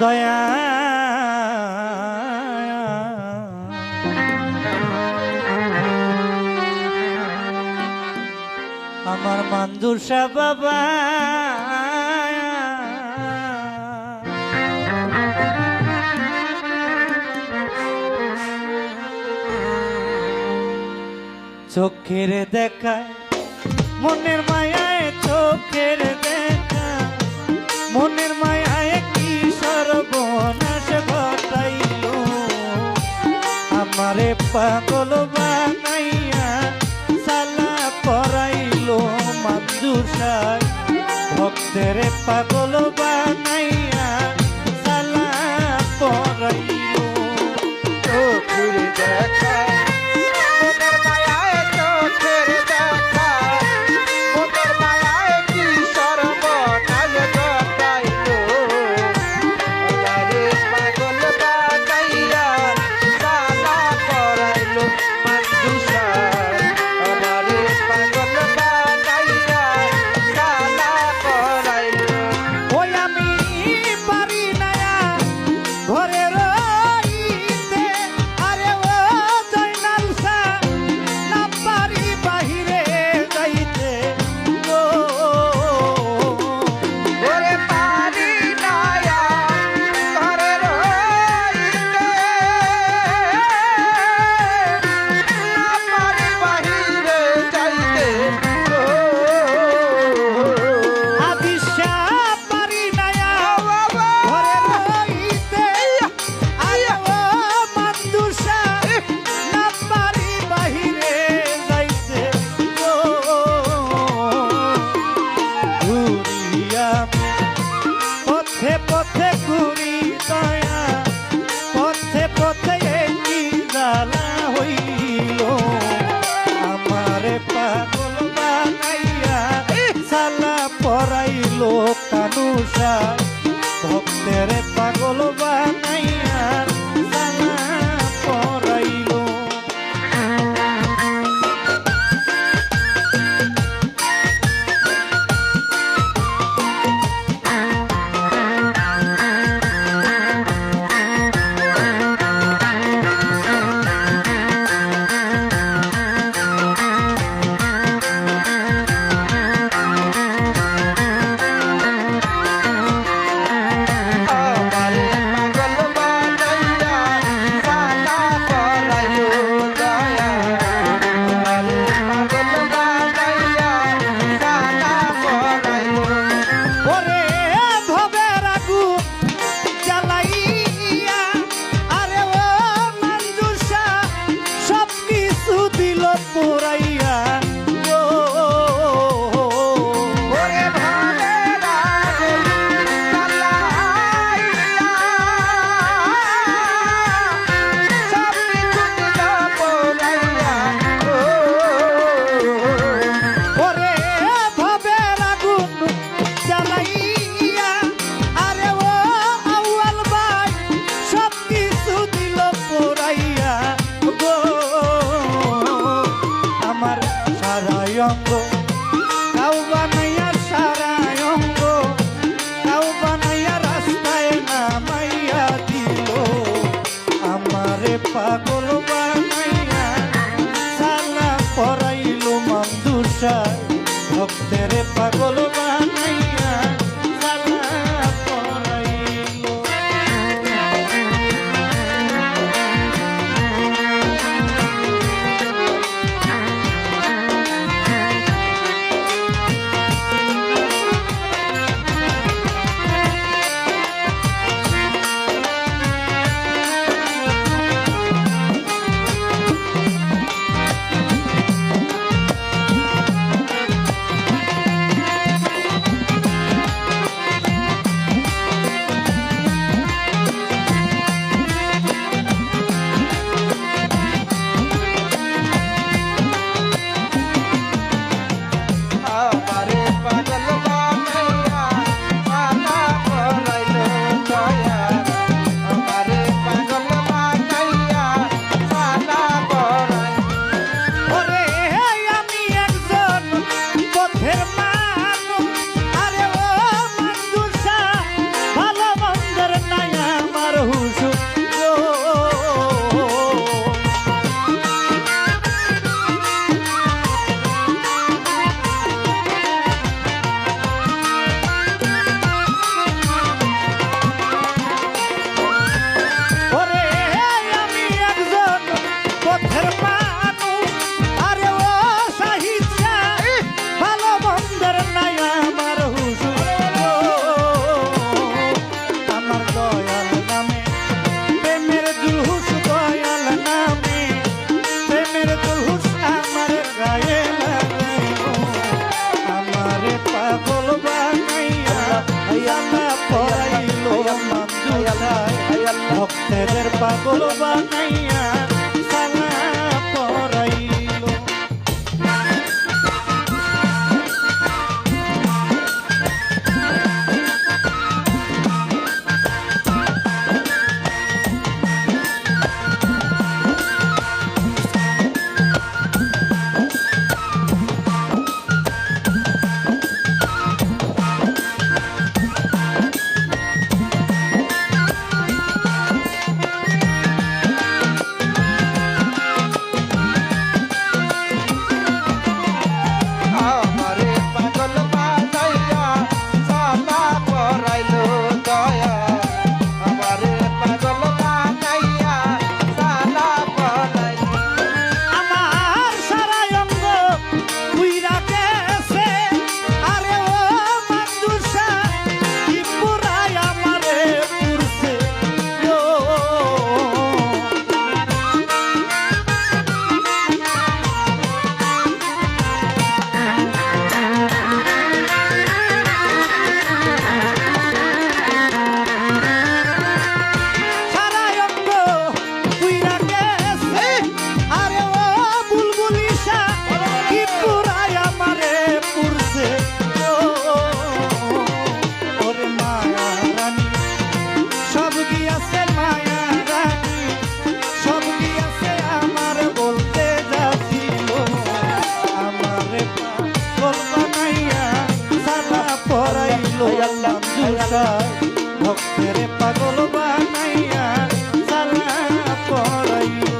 দয়া আমার মঞ্জুষা বাবা চোখের দেখায় মনের মায়ায় চোখের দেখা মনের মায়ায় কি সর্বনাশ ঘটাইল আমারে পাগল বানাইয়া সালা পরাইল মঞ্জুষায় ভক্তের পাগল বানাইয়া সালা পরাইল চোখের দেখা মনের মায়ায় চোখের দেখা মনের মায়ায় কি সর্বনাশ ঘটাইলো আমারে পাগল বানাইয়া সালা পরাইলো মঞ্জুষা আমারে পাগল বানাইয়া সালা পরাইলো ওই আমি পাগল বানাইয়া সালা পরাইলো আমারে পাগল বানাইয়া সালা পরাইলো দয়া আমারে পাগল বানাইয়া সালা পরাইলো আমার সারা অঙ্গ উইরা গেছে আরে ও মাদুসা কি পুরাই আমারে পুরছে ও সারা অঙ্গ উইরা গেছে আরে ও বুলবুলিশা কি পুরাই আমারে পুরছে ও ওরে মায়া রানী সব গিয়াছে মায়া রানী সব গিয়াছে আমার বলতে যাচ্ছিল আমারে পাগল বানাইয়া সালা পরাইলো আল্লাহ দুসাই ভক্তের পাগল বানাইয়া সালা পরাইলো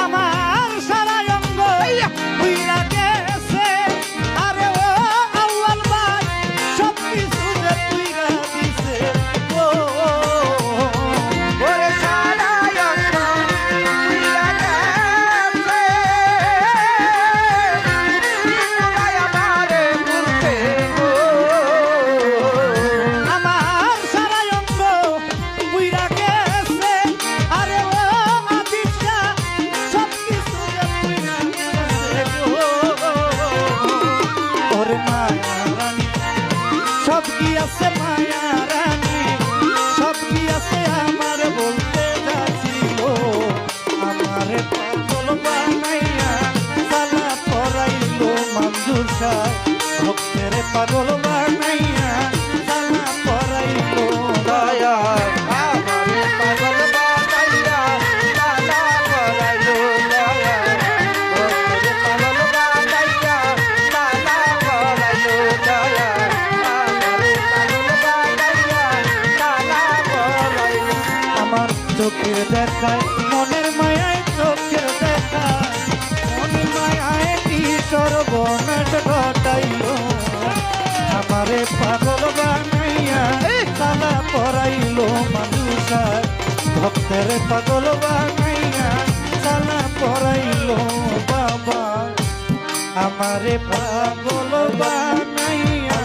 আমার সারা অঙ্গ উইরা গেছে আরে ও আউয়াল ভাই সব কিছু যে তুইরা দিছে ও ওরে সারা অঙ্গ উইরা গেছে পুরাই আমারে পুরছে গো আমার সারা অঙ্গ উইরা গেছে আরে ও আদিশা সব কিছু যে তুইরা দিছে ও ওরে মায়া রানী সব কি আছে মায়া রানী সব কি আছে আমার বলতে যাচ্ছিল আমারে পাগল বানাইয়া সালা পরাইলো মামদুসা ভক্তের পাগল বানাইয়া সালা পরাইলো দয়া আমারে পাগল বানাইয়া সালা পরাইলো দয়া ওরে পাগল বানাইয়া সালা পরাইলো দয়া আমারে পাগল বানাইয়া সালা পরাইলো আমার চোখের দেখায় মনের মায়ায় চোখের দেখায় মনের মায়ায় কি সর্বনাশ ঘটাইলো আমারে পাগল বানাইয়া সালা পরাইলো মানুষায় ভক্তের পাগল বানাইয়া সালা পরাইলো বাবা আমারে পাগল বানাইয়া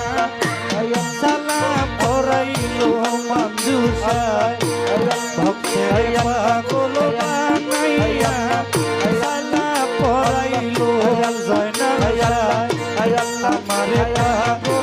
সালা পরাইলো মানুষায় ভক্তের পাগল বানাইয়া সালা পরাইলো জয়নাল আমারে পাগল